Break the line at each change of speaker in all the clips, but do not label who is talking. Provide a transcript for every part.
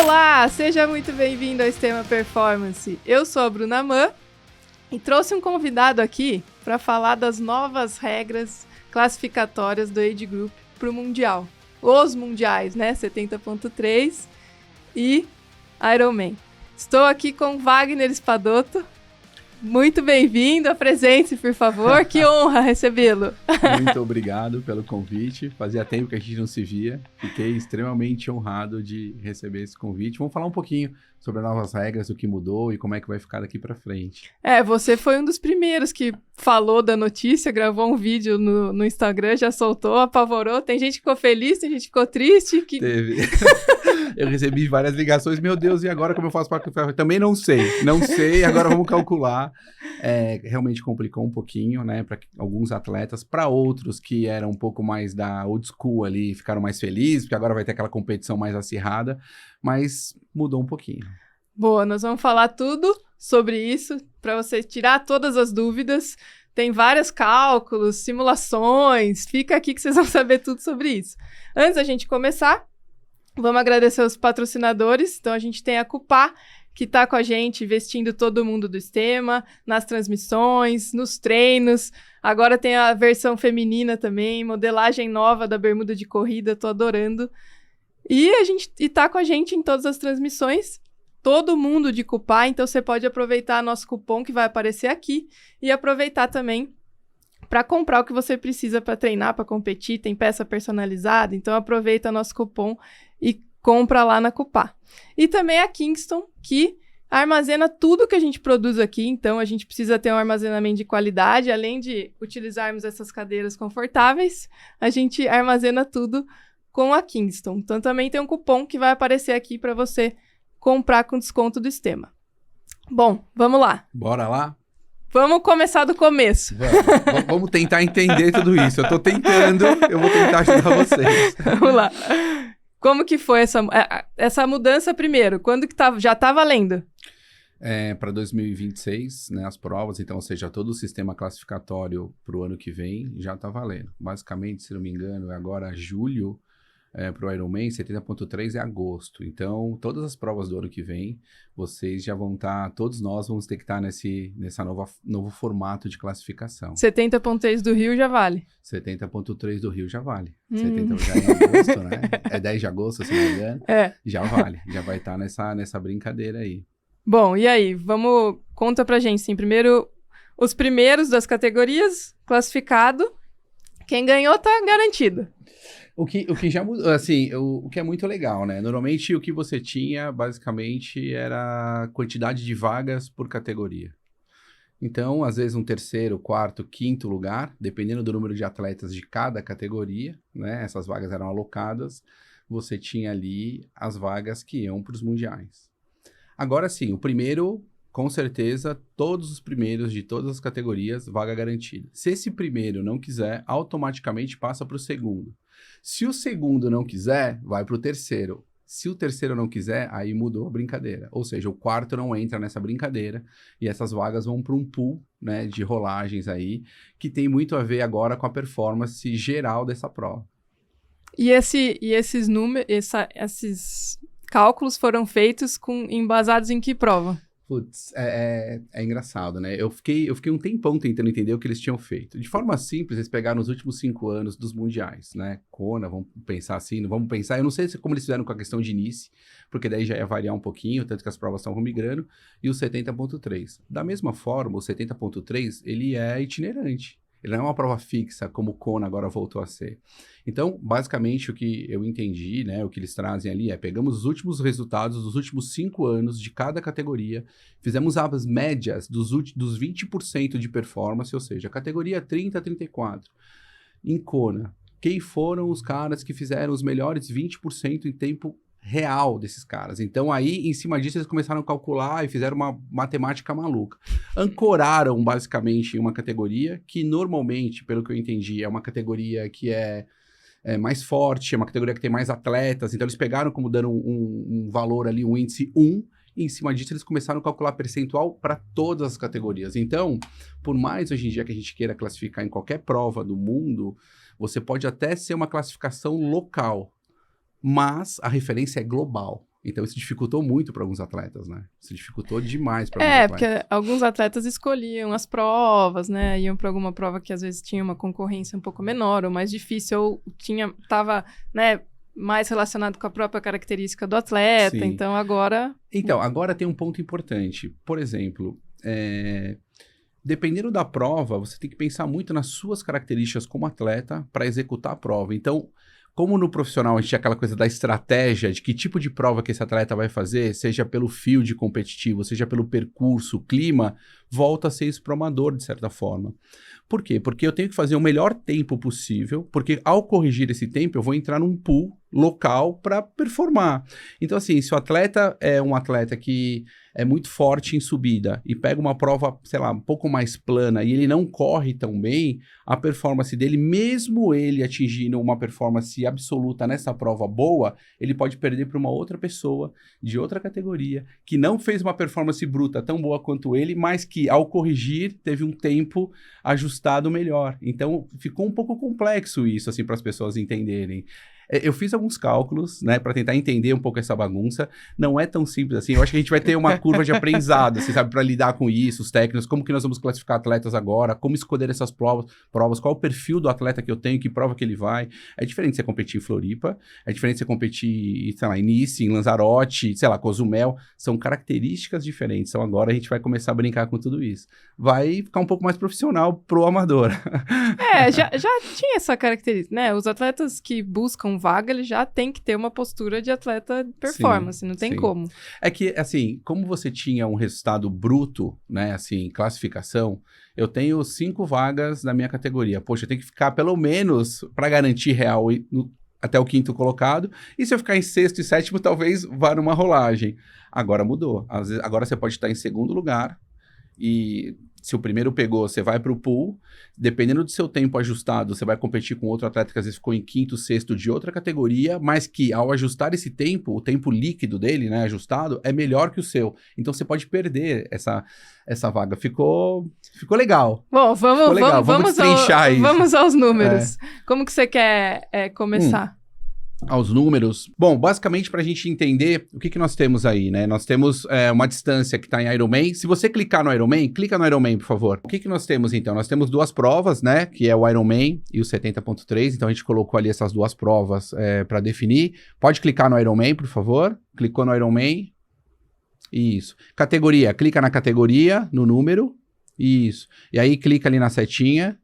Olá, seja muito bem-vindo ao Extrema Performance. Eu sou a Bruna Mann e trouxe um convidado aqui para falar das novas regras classificatórias do Age Group para o Mundial. Os Mundiais, né? 70.3 e Ironman. Estou aqui com Wagner Espadoto. Muito bem-vindo, apresente-se, por favor. Que honra recebê-lo.
Muito obrigado pelo convite. Fazia tempo que a gente não se via. Fiquei extremamente honrado de receber esse convite. Vamos falar um pouquinho sobre as novas regras, o que mudou e como é que vai ficar daqui para frente.
Você foi um dos primeiros que falou da notícia, gravou um vídeo no Instagram, já soltou, apavorou. Tem gente que ficou feliz, tem gente que ficou triste.
Teve. Eu recebi várias ligações. Meu Deus, e agora como eu faço para... Também não sei, agora vamos calcular. Realmente complicou um pouquinho, né, para alguns atletas. Para outros que eram um pouco mais da old school ali, ficaram mais felizes, porque agora vai ter aquela competição mais acirrada, mas mudou um pouquinho.
Boa, nós vamos falar tudo sobre isso, para você tirar todas as dúvidas. Tem vários cálculos, simulações, fica aqui que vocês vão saber tudo sobre isso. Antes da gente começar, vamos agradecer os patrocinadores. Então, a gente tem a Cupá, que está com a gente, vestindo todo mundo do Extrema, nas transmissões, nos treinos. Agora tem a versão feminina também, modelagem nova da bermuda de corrida, tô adorando. E tá com a gente em todas as transmissões, todo mundo de Cupá, então você pode aproveitar nosso cupom que vai aparecer aqui e aproveitar também para comprar o que você precisa para treinar, para competir, tem peça personalizada, então aproveita nosso cupom e compra lá na Cupá. E também a Kingston, que armazena tudo que a gente produz aqui, então a gente precisa ter um armazenamento de qualidade, além de utilizarmos essas cadeiras confortáveis, a gente armazena tudo com a Kingston. Então também tem um cupom que vai aparecer aqui para você comprar com desconto do Extrema. Bom, vamos lá.
Bora lá?
Vamos começar do começo.
Vamos tentar entender tudo isso. Eu vou tentar ajudar vocês.
Vamos lá. Como que foi essa mudança primeiro? Quando que já tá valendo?
Para 2026, né, as provas, então, ou seja, todo o sistema classificatório para o ano que vem já tá valendo. Basicamente, se não me engano, é agora julho para o Ironman, 70.3 é agosto. Então, todas as provas do ano que vem, vocês já vão estar, todos nós vamos ter que estar nessa novo formato de classificação.
70.3 do Rio já vale.
70.3 do Rio já vale. 70 já é em agosto, né? É 10 de agosto, se não me engano. Já vale. Já vai estar nessa brincadeira aí.
Bom, e aí? Conta pra gente, sim. Primeiro, os primeiros das categorias, classificado. Quem ganhou tá garantido.
O que já mudou, assim, o que é muito legal, né? Normalmente o que você tinha, basicamente, era a quantidade de vagas por categoria. Então, às vezes, um terceiro, quarto, quinto lugar, dependendo do número de atletas de cada categoria, né? Essas vagas eram alocadas, você tinha ali as vagas que iam para os mundiais. Agora sim, o primeiro, com certeza, todos os primeiros de todas as categorias, vaga garantida. Se esse primeiro não quiser, automaticamente passa para o segundo. Se o segundo não quiser, vai para o terceiro. Se o terceiro não quiser, aí mudou a brincadeira. Ou seja, o quarto não entra nessa brincadeira e essas vagas vão para um pool, né, de rolagens aí, que tem muito a ver agora com a performance geral dessa prova.
E esses números, esses cálculos foram feitos embasados em que prova?
Putz, é engraçado, né? Eu fiquei um tempão tentando entender o que eles tinham feito. De forma simples, eles pegaram os últimos 5 anos dos mundiais, né? Kona, vamos pensar assim, não vamos pensar... Eu não sei como eles fizeram com a questão de Nice, porque daí já ia variar um pouquinho, tanto que as provas estavam migrando, e o 70.3. Da mesma forma, o 70.3, ele é itinerante. Ele não é uma prova fixa, como o Kona agora voltou a ser. Então, basicamente, o que eu entendi, né, o que eles trazem ali pegamos os últimos resultados dos últimos 5 anos de cada categoria, fizemos as médias dos 20% de performance, ou seja, categoria 30 a 34. Em Kona, quem foram os caras que fizeram os melhores 20% em tempo real desses caras? Então aí, em cima disso, eles começaram a calcular e fizeram uma matemática maluca. Ancoraram, basicamente, em uma categoria que normalmente, pelo que eu entendi, é uma categoria que é mais forte, é uma categoria que tem mais atletas. Então eles pegaram como dando um valor ali, um índice 1, e em cima disso eles começaram a calcular percentual para todas as categorias. Então, por mais hoje em dia que a gente queira classificar em qualquer prova do mundo, você pode até ser uma classificação local, mas a referência é global. Então, isso dificultou muito para alguns atletas, né? Isso dificultou demais para alguns atletas.
Porque alguns atletas escolhiam as provas, né? Iam para alguma prova que às vezes tinha uma concorrência um pouco menor ou mais difícil, ou estava, né, mais relacionado com a própria característica do atleta.
Sim.
Então, agora...
Então, agora tem um ponto importante. Por exemplo, dependendo da prova, você tem que pensar muito nas suas características como atleta para executar a prova. Então, como no profissional a gente tinha aquela coisa da estratégia, de que tipo de prova que esse atleta vai fazer, seja pelo field competitivo, seja pelo percurso, clima, volta a ser isso para o amador, de certa forma. Por quê? Porque eu tenho que fazer o melhor tempo possível, porque ao corrigir esse tempo eu vou entrar num pool local para performar. Então, assim, se o atleta é um atleta que é muito forte em subida e pega uma prova, sei lá, um pouco mais plana e ele não corre tão bem, a performance dele, mesmo ele atingindo uma performance absoluta nessa prova boa, ele pode perder para uma outra pessoa de outra categoria que não fez uma performance bruta tão boa quanto ele, mas que ao corrigir teve um tempo ajustado melhor. Então, ficou um pouco complexo isso, assim, para as pessoas entenderem. Eu fiz alguns cálculos, né, para tentar entender um pouco essa bagunça. Não é tão simples assim. Eu acho que a gente vai ter uma curva de aprendizado, você sabe, para lidar com isso, os técnicos, como que nós vamos classificar atletas agora, como escolher essas provas, qual o perfil do atleta que eu tenho, que prova que ele vai. É diferente você competir em Floripa, é diferente você competir, sei lá, em Nice, em Lanzarote, sei lá, Cozumel. São características diferentes. Então agora a gente vai começar a brincar com tudo isso. Vai ficar um pouco mais profissional pro amador.
Já tinha essa característica, né? Os atletas que buscam vaga, ele já tem que ter uma postura de atleta de performance,
Sim,
não tem
sim.
como.
É que, assim, como você tinha um resultado bruto, né, assim, classificação, eu tenho 5 vagas na minha categoria. Poxa, eu tenho que ficar pelo menos para garantir real até o 5º colocado, e se eu ficar em 6º e 7º, talvez vá numa rolagem. Agora mudou. Às vezes, agora você pode estar em 2º lugar, e se o primeiro pegou, você vai para o pool. Dependendo do seu tempo ajustado, você vai competir com outro atleta que às vezes ficou em 5º, 6º de outra categoria, mas que ao ajustar esse tempo, o tempo líquido dele, né, ajustado, é melhor que o seu. Então você pode perder essa vaga. Ficou legal.
Bom, vamos
destrinchar isso.
Vamos aos números. Como que você quer começar?
Aos números. Bom, basicamente para a gente entender o que nós temos aí, né? Nós temos uma distância que está em Ironman. Se você clicar no Ironman, clica no Ironman, por favor. O que nós temos então? Nós temos 2 provas, né? Que é o Ironman e o 70.3. Então a gente colocou ali essas 2 provas para definir. Pode clicar no Ironman, por favor. Clicou no Ironman. Isso. Categoria. Clica na categoria, no número. Isso. E aí clica ali na setinha.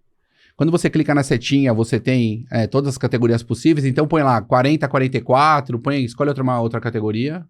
Quando você clica na setinha, você tem todas as categorias possíveis. Então, põe lá 40 a 44, escolhe uma outra categoria.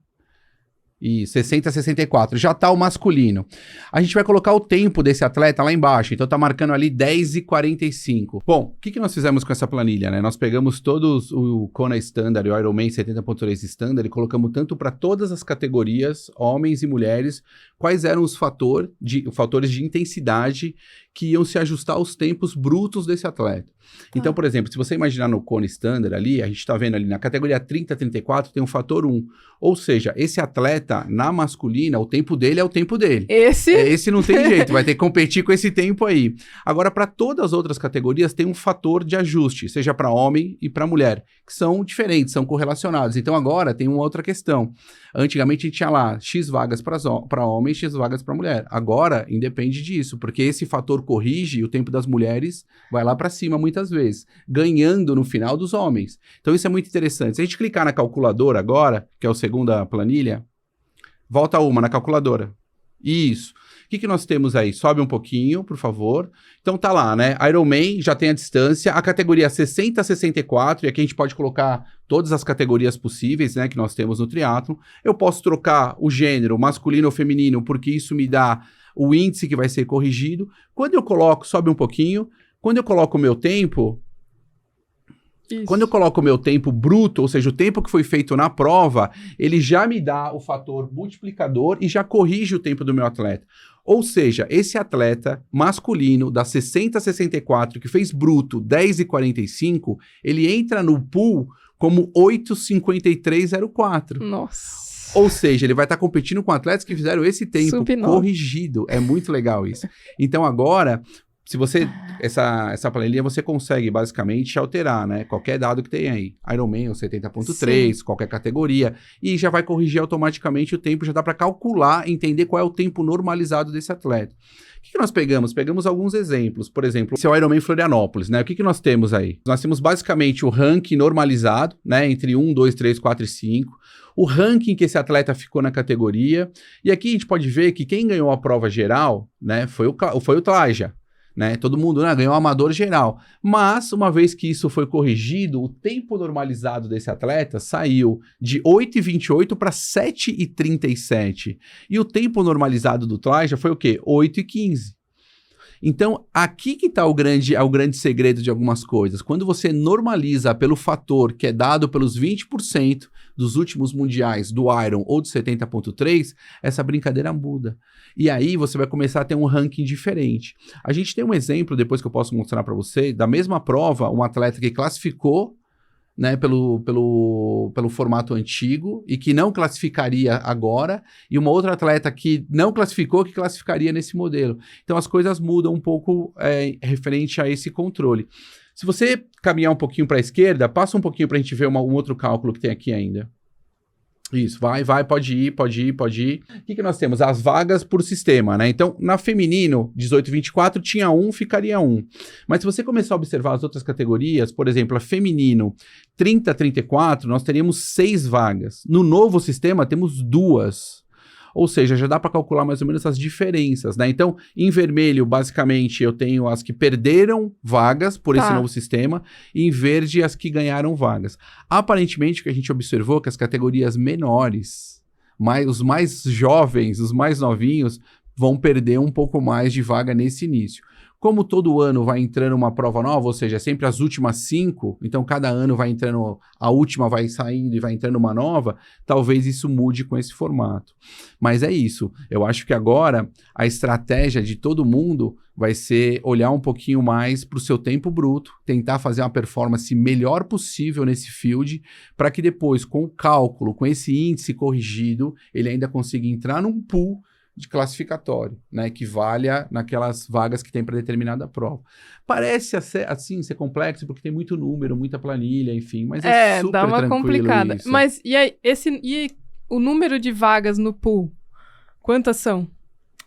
E 60 a 64. Já tá o masculino. A gente vai colocar o tempo desse atleta lá embaixo. Então, tá marcando ali 10:45. Bom, o que nós fizemos com essa planilha, né? Nós pegamos todos o Kona Standard e o Ironman 70.3 Standard e colocamos tanto para todas as categorias, homens e mulheres, quais eram os fatores de intensidade que iam se ajustar aos tempos brutos desse atleta. Então, por exemplo, se você imaginar no Kona Standard ali, a gente está vendo ali na categoria 30 a 34 tem um fator 1. Ou seja, esse atleta na masculina, o tempo dele é o tempo dele. Esse não tem jeito, vai ter que competir com esse tempo aí. Agora, para todas as outras categorias, tem um fator de ajuste, seja para homem e para mulher, que são diferentes, são correlacionados. Então, agora tem uma outra questão. Antigamente, a gente tinha lá X vagas para homem, X vagas para mulher. Agora, independe disso, porque esse fator corrige e o tempo das mulheres vai lá para cima muitas vezes, ganhando no final dos homens. Então, isso é muito interessante. Se a gente clicar na calculadora agora, que é a segunda planilha, volta uma na calculadora. Isso. O que nós temos aí? Sobe um pouquinho, por favor. Então tá lá, né? Ironman já tem a distância, a categoria 60 a 64, e aqui a gente pode colocar todas as categorias possíveis, né, que nós temos no triatlon. Eu posso trocar o gênero, masculino ou feminino, porque isso me dá o índice que vai ser corrigido. Quando eu coloco, sobe um pouquinho. Quando eu coloco o meu tempo... Isso. Quando eu coloco o meu tempo bruto, ou seja, o tempo que foi feito na prova, ele já me dá o fator multiplicador e já corrige o tempo do meu atleta. Ou seja, esse atleta masculino da 60 a 64, que fez bruto 10:45, ele entra no pool como 8:53:04.
Nossa.
Ou seja, ele vai estar competindo com atletas que fizeram esse tempo corrigido. É muito legal isso. Então agora... Se você, essa planilha você consegue basicamente alterar, né? Qualquer dado que tem aí. Ironman ou 70.3, qualquer categoria. E já vai corrigir automaticamente o tempo, já dá para calcular, entender qual é o tempo normalizado desse atleta. O que nós pegamos? Pegamos alguns exemplos. Por exemplo, esse é o Ironman Florianópolis, né? O que nós temos aí? Nós temos basicamente o ranking normalizado, né? Entre 1, 2, 3, 4 e 5. O ranking que esse atleta ficou na categoria. E aqui a gente pode ver que quem ganhou a prova geral, né? Foi o Tlaja. Né? Todo mundo ganhou amador geral. Mas, uma vez que isso foi corrigido, o tempo normalizado desse atleta saiu de 8h28 para 7h37. E o tempo normalizado do Tlaja foi o quê? 8h15. Então, aqui que está o grande segredo de algumas coisas. Quando você normaliza pelo fator que é dado pelos 20% dos últimos mundiais do Iron ou do 70.3, essa brincadeira muda. E aí você vai começar a ter um ranking diferente. A gente tem um exemplo, depois que eu posso mostrar para você, da mesma prova, um atleta que classificou, né, pelo formato antigo e que não classificaria agora, e uma outra atleta que não classificou, que classificaria nesse modelo. Então as coisas mudam um pouco referente a esse controle. Se você caminhar um pouquinho para a esquerda, passa um pouquinho para a gente ver um outro cálculo que tem aqui ainda. Isso, pode ir. O que nós temos? As vagas por sistema, né? Então, na feminino, 18-24, tinha 1, ficaria 1. Mas se você começar a observar as outras categorias, por exemplo, a feminino 30-34, nós teríamos 6 vagas. No novo sistema, temos 2. Ou seja, já dá para calcular mais ou menos as diferenças, né? Então, em vermelho, basicamente, eu tenho as que perderam vagas por esse novo sistema, e em verde, as que ganharam vagas. Aparentemente, o que a gente observou é que as categorias menores, os mais jovens, os mais novinhos, vão perder um pouco mais de vaga nesse início. Como todo ano vai entrando uma prova nova, ou seja, sempre as últimas 5, então cada ano vai entrando, a última vai saindo e vai entrando uma nova, talvez isso mude com esse formato. Mas é isso, eu acho que agora a estratégia de todo mundo vai ser olhar um pouquinho mais para o seu tempo bruto, tentar fazer uma performance melhor possível nesse field, para que depois, com o cálculo, com esse índice corrigido, ele ainda consiga entrar num pool de classificatório, né, que valha naquelas vagas que tem para determinada prova. Parece assim ser complexo porque tem muito número, muita planilha, enfim, mas é super
dá uma
tranquilo
complicada.
isso.
Mas e aí, o número de vagas no pool? Quantas são?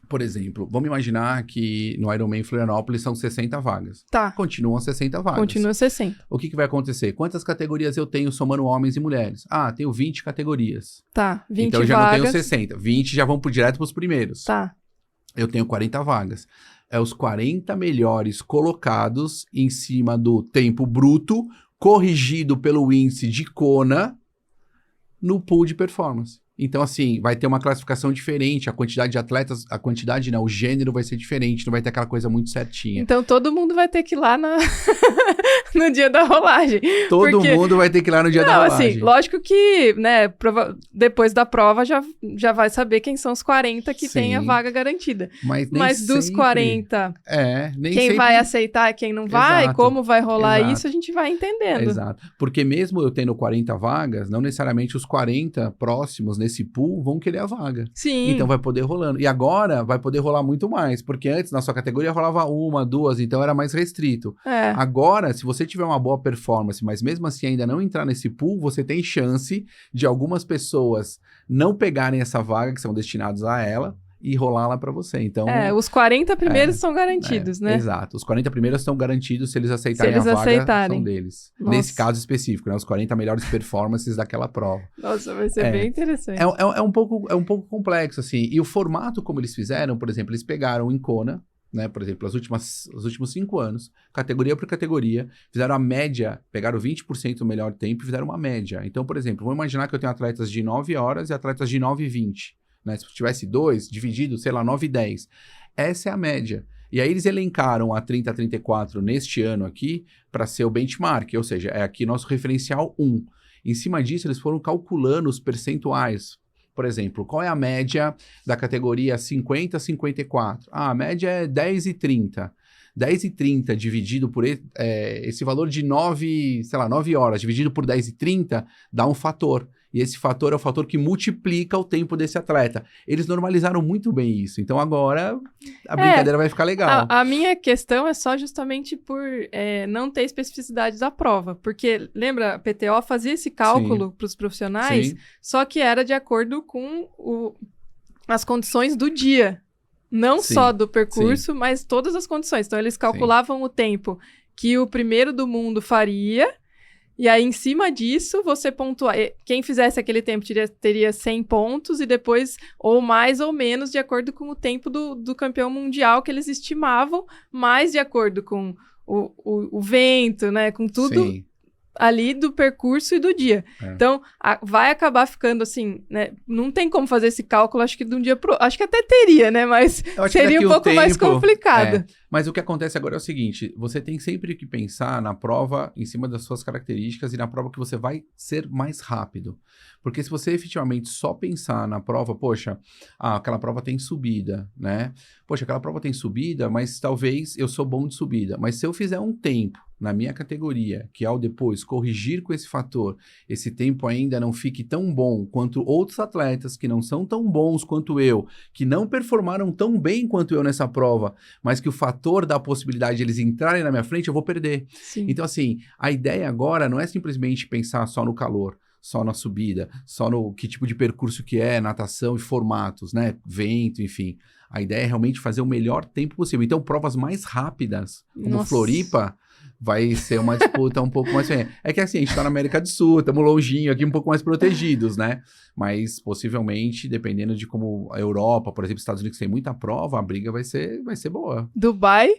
Por exemplo, vamos imaginar que no Ironman Florianópolis são 60 vagas.
Tá.
Continuam 60 vagas.
Continua 60.
O que vai acontecer? Quantas categorias eu tenho somando homens e mulheres? tenho 20 categorias.
Tá, 20
então eu já
vagas.
não tenho 60. 20 já vão direto para os primeiros.
Tá.
Eu tenho 40 vagas. É os 40 melhores colocados em cima do tempo bruto, corrigido pelo índice de Kona, no pool de performance. Então, assim, vai ter uma classificação diferente, a quantidade de atletas, o gênero vai ser diferente, não vai ter aquela coisa muito certinha.
Então, todo mundo vai ter que ir lá no dia da rolagem.
Todo mundo vai ter que ir lá no dia da rolagem.
Assim, lógico que, né, depois da prova já vai saber quem são os 40 que tem a vaga garantida. Mas dos
sempre.
40,
nem
quem
sempre
vai aceitar e quem não vai,
Exato.
como vai rolar
Exato.
isso, a gente vai entendendo.
Exato. Porque mesmo eu tendo 40 vagas, não necessariamente os 40 próximos nesse pool vão querer a vaga.
Sim.
Então vai poder rolando. E agora vai poder rolar muito mais, porque antes na sua categoria rolava 1, 2, então era mais restrito. Agora, se você tiver uma boa performance, mas mesmo assim ainda não entrar nesse pool, você tem chance de algumas pessoas não pegarem essa vaga que são destinados a ela e rolar lá para você. Então,
os 40 primeiros são garantidos, né?
Exato. Os 40 primeiros estão garantidos se eles aceitarem a vaga, são deles.
Nossa.
Nesse caso específico, né? Os 40 melhores performances daquela prova.
Nossa, vai ser bem interessante.
É um pouco complexo, assim. E o formato como eles fizeram, por exemplo, eles pegaram em Kona, né? Por exemplo, os últimos 5 anos, categoria por categoria, fizeram a média, pegaram 20% do melhor tempo e fizeram uma média. Então, por exemplo, vamos imaginar que eu tenho atletas de 9 horas e atletas de 9h20. Né? Se tivesse 2, dividido, 9 e 10. Essa é a média. E aí eles elencaram a 30-34 neste ano aqui para ser o benchmark, ou seja, é aqui nosso referencial 1. Em cima disso, eles foram calculando os percentuais. Por exemplo, qual é a média da categoria 50-54? A média é 10,30. 10,30 dividido por esse valor de 9 horas, dividido por 10,30, dá um fator. E esse fator é o fator que multiplica o tempo desse atleta. Eles normalizaram muito bem isso. Então agora a brincadeira vai ficar legal.
A minha questão é só justamente por não ter especificidade da prova. Porque, lembra, a PTO fazia esse cálculo para os profissionais,
Sim.
só que era de acordo com as condições do dia. Não
Sim.
só do percurso, mas todas as condições. Então, eles calculavam o tempo que o primeiro do mundo faria. E aí, em cima disso, você pontua. Quem fizesse aquele tempo teria 100 pontos e depois, ou mais ou menos, de acordo com o tempo do campeão mundial que eles estimavam, mais de acordo com o vento, né? Com tudo ali do percurso e do dia. Então, vai acabar ficando assim, né? Não tem como fazer esse cálculo, acho que de um dia pro... Acho que até teria, né? Mas seria um pouco mais complicado.
Mas o que acontece agora é o seguinte, você tem sempre que pensar na prova em cima das suas características e na prova que você vai ser mais rápido. Porque se você efetivamente só pensar na prova, poxa, aquela prova tem subida, né? Poxa, aquela prova tem subida, mas talvez eu sou bom de subida. Mas se eu fizer um tempo na minha categoria, que ao depois corrigir com esse fator, esse tempo ainda não fique tão bom quanto outros atletas que não são tão bons quanto eu, que não performaram tão bem quanto eu nessa prova, mas que o fator dá a possibilidade de eles entrarem na minha frente, eu vou perder.
Sim.
Então, assim, a ideia agora não é simplesmente pensar só no calor, só na subida, só no que tipo de percurso que é, natação e formatos, né? Vento, enfim. A ideia é realmente fazer o melhor tempo possível. Então, provas mais rápidas, como Floripa, vai ser uma disputa um pouco mais... É que assim, a gente tá na América do Sul, estamos longinho aqui, um pouco mais protegidos, né? Mas possivelmente, dependendo de como a Europa, por exemplo, Estados Unidos tem muita prova, a briga vai ser boa.
Dubai?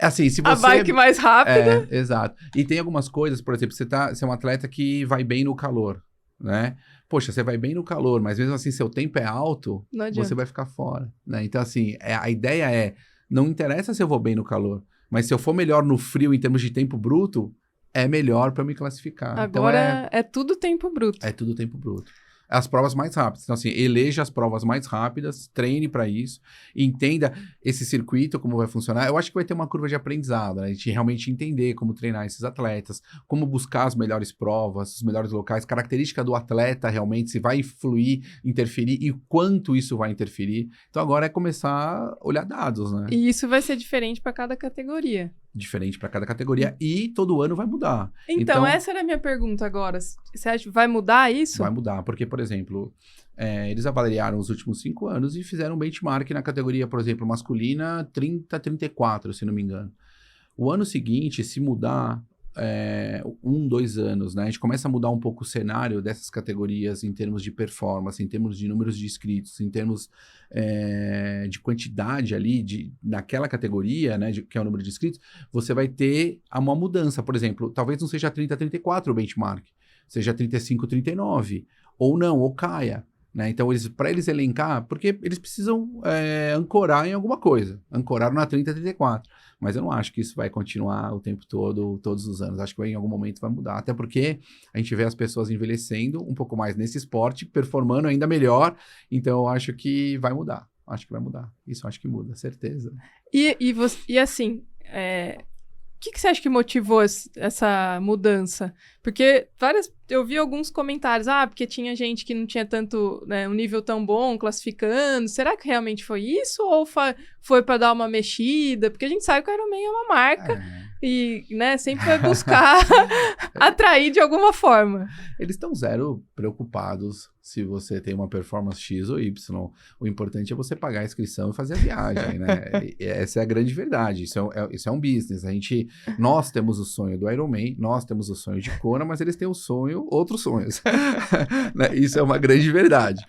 Assim, se você...
A bike mais rápida.
Exato. E tem algumas coisas, por exemplo, você é um atleta que vai bem no calor, né? Poxa, você vai bem no calor, mas mesmo assim seu tempo é alto, você vai ficar fora, né? Então, assim, a ideia é, não interessa se eu vou bem no calor, mas se eu for melhor no frio em termos de tempo bruto, é melhor para eu me classificar.
Agora
então,
é tudo tempo bruto.
É tudo tempo bruto. As provas mais rápidas. Então, assim, eleja as provas mais rápidas, treine para isso, entenda esse circuito, como vai funcionar. Eu acho que vai ter uma curva de aprendizado, né? A gente realmente entender como treinar esses atletas, como buscar as melhores provas, os melhores locais, característica do atleta realmente, se vai influir, interferir e quanto isso vai interferir. Então, agora é começar a olhar dados, né?
E isso vai ser diferente para cada categoria.
Diferente para cada categoria e todo ano vai mudar.
Então, essa era a minha pergunta agora. Você acha que vai mudar isso?
Vai mudar, porque, por exemplo, eles avaliaram os últimos 5 anos e fizeram um benchmark na categoria, por exemplo, masculina 30-34, se não me engano. O ano seguinte, se mudar 2 anos, né? A gente começa a mudar um pouco o cenário dessas categorias em termos de performance, em termos de números de inscritos, em termos de quantidade ali naquela categoria, né? Que é o número de inscritos, você vai ter uma mudança. Por exemplo, talvez não seja 30-34 o benchmark, seja 35-39, ou não, ou caia. Né? Então, para eles elencar, porque eles precisam ancorar em alguma coisa. Ancoraram na 30-34. Mas eu não acho que isso vai continuar o tempo todo, todos os anos. Acho que em algum momento vai mudar. Até porque a gente vê as pessoas envelhecendo um pouco mais nesse esporte, performando ainda melhor. Então, eu acho que vai mudar. Acho que vai mudar. Isso eu acho que muda, certeza.
E assim... O que você acha que motivou essa mudança? Porque eu vi alguns comentários, porque tinha gente que não tinha tanto, né, um nível tão bom classificando. Será que realmente foi isso? Ou foi para dar uma mexida? Porque a gente sabe que o Ironman é uma marca e, né, sempre vai buscar atrair de alguma forma.
Eles estão zero preocupados se você tem uma performance X ou Y. O importante é você pagar a inscrição e fazer a viagem, né? Essa é a grande verdade. Isso é um business. Nós temos o sonho do Ironman, nós temos o sonho de Kona, mas eles têm outros sonhos. Né? Isso é uma grande verdade.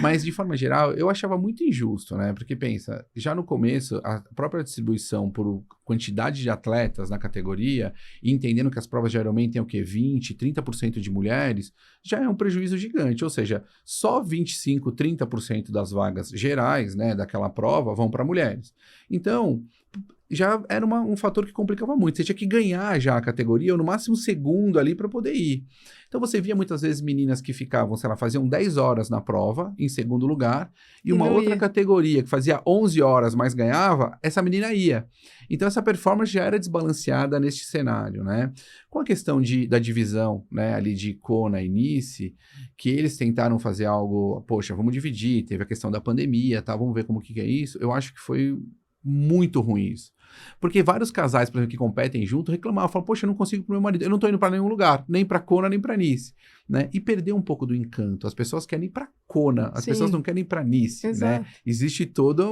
Mas, de forma geral, eu achava muito injusto, né? Porque, pensa, já no começo, a própria distribuição por quantidade de atletas na categoria, e entendendo que as provas de Ironman têm o quê? 20%, 30% de mulheres, já é um prejuízo gigante. Ou seja, só 25%, 30% das vagas gerais, né, daquela prova vão para mulheres. Então, já era um fator que complicava muito. Você tinha que ganhar já a categoria, ou no máximo segundo ali para poder ir. Então você via muitas vezes meninas que ficavam, sei lá, faziam 10 horas na prova, em segundo lugar, e uma outra categoria que fazia 11 horas, mas ganhava, essa menina ia. Então essa performance já era desbalanceada neste cenário, né? Com a questão da divisão, né, ali de Kona e Nice, que eles tentaram fazer algo, poxa, vamos dividir, teve a questão da pandemia, tá? Vamos ver como que é isso. Eu acho que foi muito ruim isso. Porque vários casais, por exemplo, que competem junto, reclamavam, falavam, poxa, eu não consigo pro meu marido, eu não tô indo para nenhum lugar, nem para Kona, nem para Nice, né? E perdeu um pouco do encanto. As pessoas querem ir para Kona, as pessoas não querem ir para Nice, né? Existe toda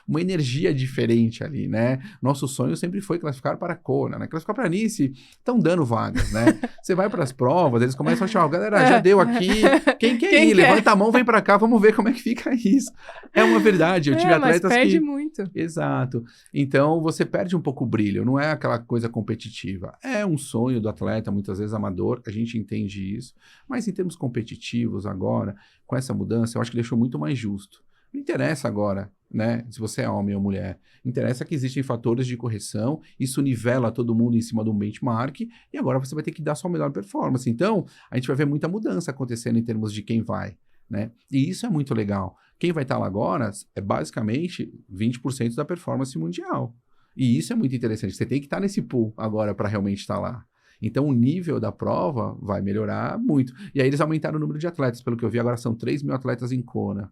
uma energia diferente ali, né? Nosso sonho sempre foi classificar para Kona, né? Classificar para Nice, estão dando vagas, né? Você vai para as provas, eles começam a chamar, galera, já deu aqui, quem quer ir? Levanta a mão, vem para cá, vamos ver como é que fica isso. É uma verdade, eu tive atletas
mas perde
que...
muito.
Exato. Então, você perde um pouco o brilho, não é aquela coisa competitiva. É um sonho do atleta, muitas vezes amador, a gente entende isso, mas em termos competitivos agora, com essa mudança, eu acho que deixou muito mais justo. Não interessa agora, né, se você é homem ou mulher, interessa que existem fatores de correção, isso nivela todo mundo em cima de um benchmark, e agora você vai ter que dar sua melhor performance. Então, a gente vai ver muita mudança acontecendo em termos de quem vai, né, e isso é muito legal. Quem vai estar lá agora é basicamente 20% da performance mundial. E isso é muito interessante. Você tem que estar nesse pool agora para realmente estar lá. Então, o nível da prova vai melhorar muito. E aí, eles aumentaram o número de atletas. Pelo que eu vi, agora são 3 mil atletas em Kona.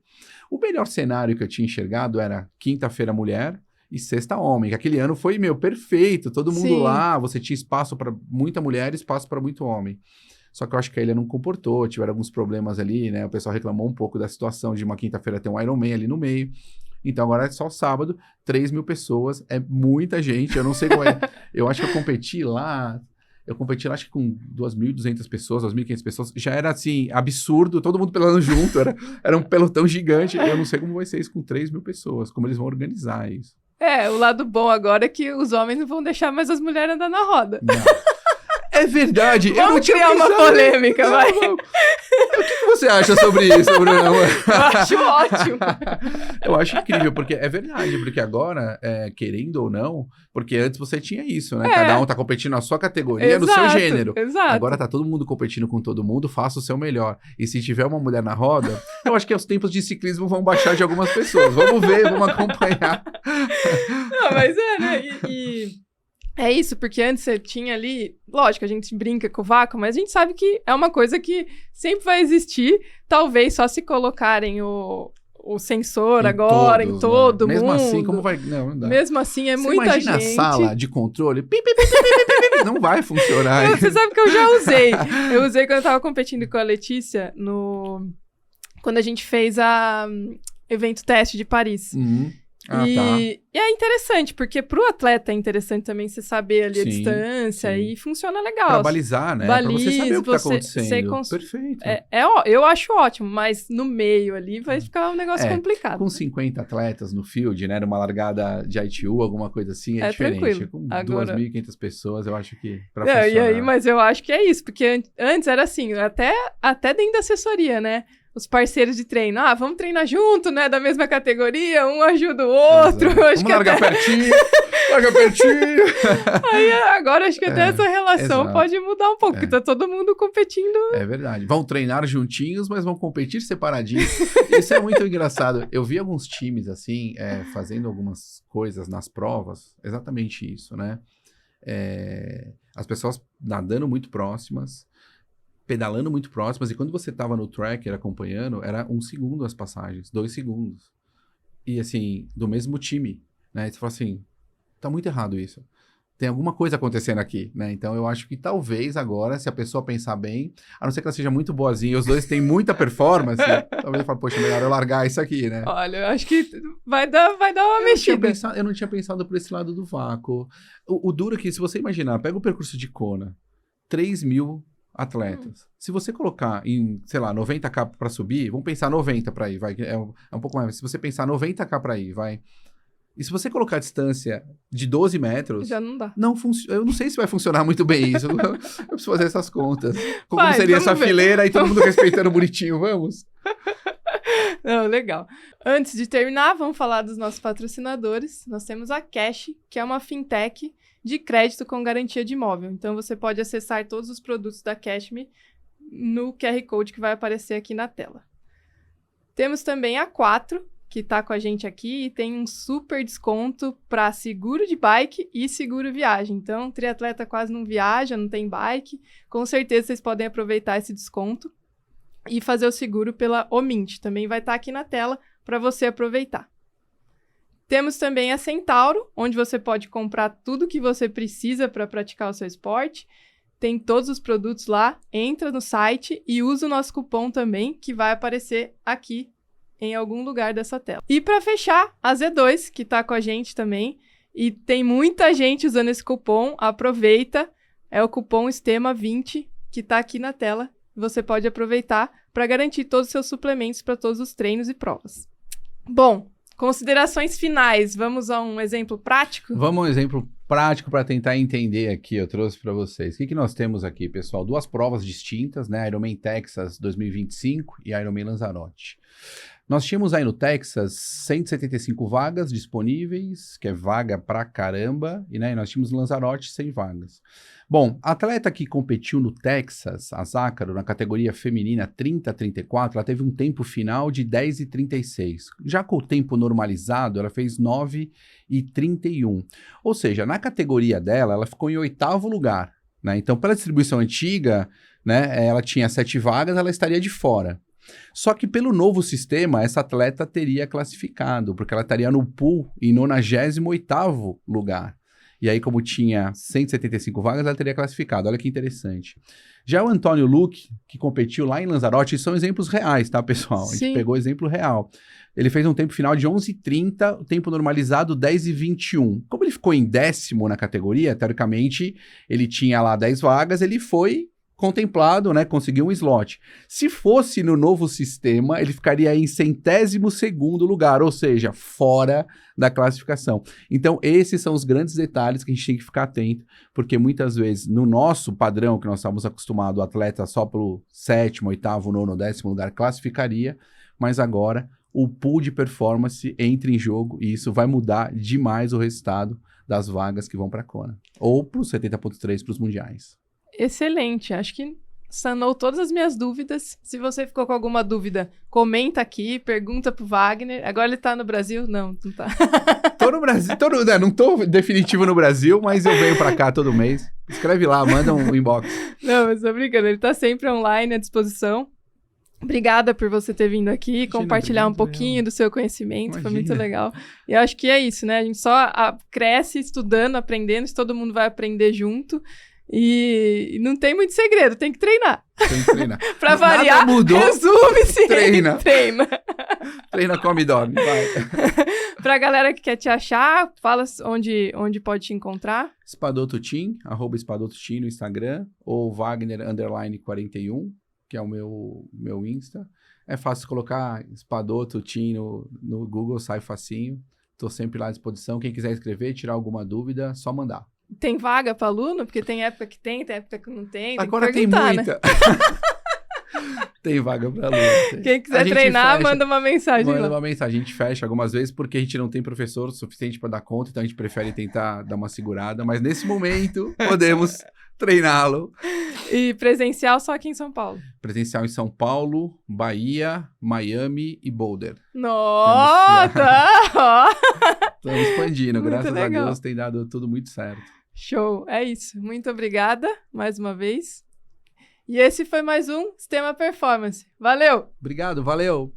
O melhor cenário que eu tinha enxergado era quinta-feira mulher e sexta homem. Que aquele ano foi, perfeito. Todo mundo lá. Você tinha espaço para muita mulher e espaço para muito homem. Só que eu acho que a ilha não comportou. Tiveram alguns problemas ali, né? O pessoal reclamou um pouco da situação de uma quinta-feira ter um Ironman ali no meio. Então agora é só sábado, 3 mil pessoas, é muita gente, eu não sei como é. Eu acho que eu competi lá acho que com 2.200 pessoas, 2.500 pessoas, já era assim, absurdo, todo mundo pelando junto, era um pelotão gigante, eu não sei como vai ser isso com 3 mil pessoas, como eles vão organizar isso.
O lado bom agora é que os homens não vão deixar mais as mulheres andar na roda.
Não. É verdade.
Vamos criar uma polêmica, vai.
O que você acha sobre isso, Bruno?
Eu acho ótimo.
Eu acho incrível, porque é verdade. Porque agora, querendo ou não, porque antes você tinha isso, né? Cada um tá competindo na sua categoria, no seu gênero.
Exato.
Agora tá todo mundo competindo com todo mundo, faça o seu melhor. E se tiver uma mulher na roda, eu acho que os tempos de ciclismo vão baixar de algumas pessoas. Vamos ver, vamos acompanhar.
Não, mas né? É isso, porque antes você tinha ali... Lógico, a gente brinca com o vácuo, mas a gente sabe que é uma coisa que sempre vai existir. Talvez só se colocarem o sensor agora em todo mundo.
Mesmo assim, como vai... Não dá.
Mesmo assim, é muita gente...
Imagina a sala de controle. Não vai funcionar.
Você sabe que eu já usei. Eu usei quando eu tava competindo com a Letícia quando a gente fez evento teste de Paris. E é interessante, porque pro atleta é interessante também você saber ali a distância e funciona legal.
Pra balizar, né? Pra você saber o que tá acontecendo. Perfeito.
Eu acho ótimo, mas no meio ali vai ficar um negócio complicado.
Com 50 atletas no field, né? Numa largada de ITU, alguma coisa assim, é diferente.
Tranquilo.
Com 2.500 pessoas, eu acho que pra funcionar.
E aí, mas eu acho que é isso, porque antes era assim, até dentro da assessoria, né? Os parceiros de treino. Vamos treinar junto, né? Da mesma categoria, um ajuda o outro.
Vamos largar pertinho, larga pertinho.
Aí agora acho que até essa relação pode mudar um pouco, porque tá todo mundo competindo.
É verdade. Vão treinar juntinhos, mas vão competir separadinhos. Isso é muito engraçado. Eu vi alguns times, assim, fazendo algumas coisas nas provas, exatamente isso, né? As pessoas nadando muito próximas, pedalando muito próximas, e quando você tava no tracker acompanhando, era 1 segundo as passagens, 2 segundos. E assim, do mesmo time, né? E você fala assim, tá muito errado isso. Tem alguma coisa acontecendo aqui, né? Então eu acho que talvez agora, se a pessoa pensar bem, a não ser que ela seja muito boazinha e os dois têm muita performance, talvez eu fale, poxa, melhor eu largar isso aqui, né?
Olha, eu acho que vai dar uma mexida.
Eu não tinha pensado por esse lado do vácuo. O duro é que, se você imaginar, pega o percurso de Kona, 3 mil atletas. Se você colocar em, sei lá, 90k para subir, vamos pensar 90 para ir, vai, é um pouco mais. Se você pensar 90k para ir, vai. E se você colocar a distância de 12 metros...
Já não dá.
Eu não sei se vai funcionar muito bem isso. Eu preciso fazer essas contas. Como seria essa fileira e todo mundo respeitando bonitinho, vamos?
Não, legal. Antes de terminar, vamos falar dos nossos patrocinadores. Nós temos a Cash, que é uma fintech de crédito com garantia de imóvel. Então, você pode acessar todos os produtos da Cashme no QR Code que vai aparecer aqui na tela. Temos também a 4, que está com a gente aqui e tem um super desconto para seguro de bike e seguro viagem. Então, triatleta quase não viaja, não tem bike. Com certeza, vocês podem aproveitar esse desconto e fazer o seguro pela Omint. Também vai estar aqui na tela para você aproveitar. Temos também a Centauro, onde você pode comprar tudo que você precisa para praticar o seu esporte. Tem todos os produtos lá, entra no site e usa o nosso cupom também, que vai aparecer aqui em algum lugar dessa tela. E para fechar, a Z2, que está com a gente também, e tem muita gente usando esse cupom, aproveita, é o cupom STEMA20, que está aqui na tela. Você pode aproveitar para garantir todos os seus suplementos para todos os treinos e provas. Bom, considerações finais. Vamos a um exemplo prático?
Vamos a um exemplo prático para tentar entender aqui. Eu trouxe para vocês. O que nós temos aqui, pessoal? 2 provas distintas, né? Ironman Texas 2025 e Ironman Lanzarote. Nós tínhamos aí no Texas 175 vagas disponíveis, que é vaga pra caramba, e né, nós tínhamos no Lanzarote 100 vagas. Bom, a atleta que competiu no Texas, a Zácaro, na categoria feminina 30-34, ela teve um tempo final de 10:36. Já com o tempo normalizado, ela fez 9:31. Ou seja, na categoria dela, ela ficou em 8º lugar, né? Então, pela distribuição antiga, né, ela tinha 7 vagas, ela estaria de fora. Só que pelo novo sistema, essa atleta teria classificado, porque ela estaria no pool em 98º lugar. E aí, como tinha 175 vagas, ela teria classificado. Olha que interessante. Já o Antônio Luque, que competiu lá em Lanzarote, são exemplos reais, tá, pessoal? A gente pegou exemplo real. Ele fez um tempo final de 11:30, o tempo normalizado 10:21. Como ele ficou em 10º na categoria, teoricamente, ele tinha lá 10 vagas, ele foi contemplado, né, conseguiu um slot. Se fosse no novo sistema, ele ficaria em 102º lugar, ou seja, fora da classificação. Então, esses são os grandes detalhes que a gente tem que ficar atento, porque muitas vezes, no nosso padrão, que nós estávamos acostumados, o atleta só pelo 7º, 8º, 9º, 10º lugar classificaria, mas agora o pool de performance entra em jogo e isso vai mudar demais o resultado das vagas que vão para a Kona, ou para os 70.3 para os mundiais.
Excelente, acho que sanou todas as minhas dúvidas. Se você ficou com alguma dúvida, comenta aqui, pergunta pro Wagner. Agora ele tá no Brasil? Não tá.
Tô no Brasil, não tô definitivo no Brasil, mas eu venho pra cá todo mês. Escreve lá, manda um inbox.
Não, mas tô brincando, ele tá sempre online à disposição. Obrigada por você ter vindo aqui,
Imagina,
compartilhar um pouquinho do seu conhecimento, foi muito legal. E eu acho que é isso, né? A gente só cresce estudando, aprendendo, se todo mundo vai aprender junto. E não tem muito segredo, tem que treinar.
Tem que treinar.
Pra variar,
mudou,
resume-se.
Treina.
Treina,
come e dorme, vai.
Pra galera que quer te achar, fala onde pode te encontrar.
Espadoto Team, @espadototeam no Instagram, ou Wagner_41, que é o meu Insta. É fácil colocar Espadoto Team no Google, sai facinho. Tô sempre lá à disposição. Quem quiser escrever, tirar alguma dúvida, só mandar.
Tem vaga para aluno? Porque tem época que tem época que não tem.
Agora tem muita. Né? Tem vaga para aluno. Tem.
Quem quiser treinar, fecha. Manda uma mensagem.
Manda uma mensagem. A gente fecha algumas vezes porque a gente não tem professor suficiente para dar conta, então a gente prefere tentar dar uma segurada. Mas nesse momento, podemos treiná-lo.
E presencial só aqui em São Paulo?
Presencial em São Paulo, Bahia, Miami e Boulder.
Nossa!
Estamos expandindo.
Muito
graças
legal.
a Deus tem dado tudo muito certo.
Show, é isso. Muito obrigada mais uma vez. E esse foi mais um Sistema Performance. Valeu!
Obrigado, valeu!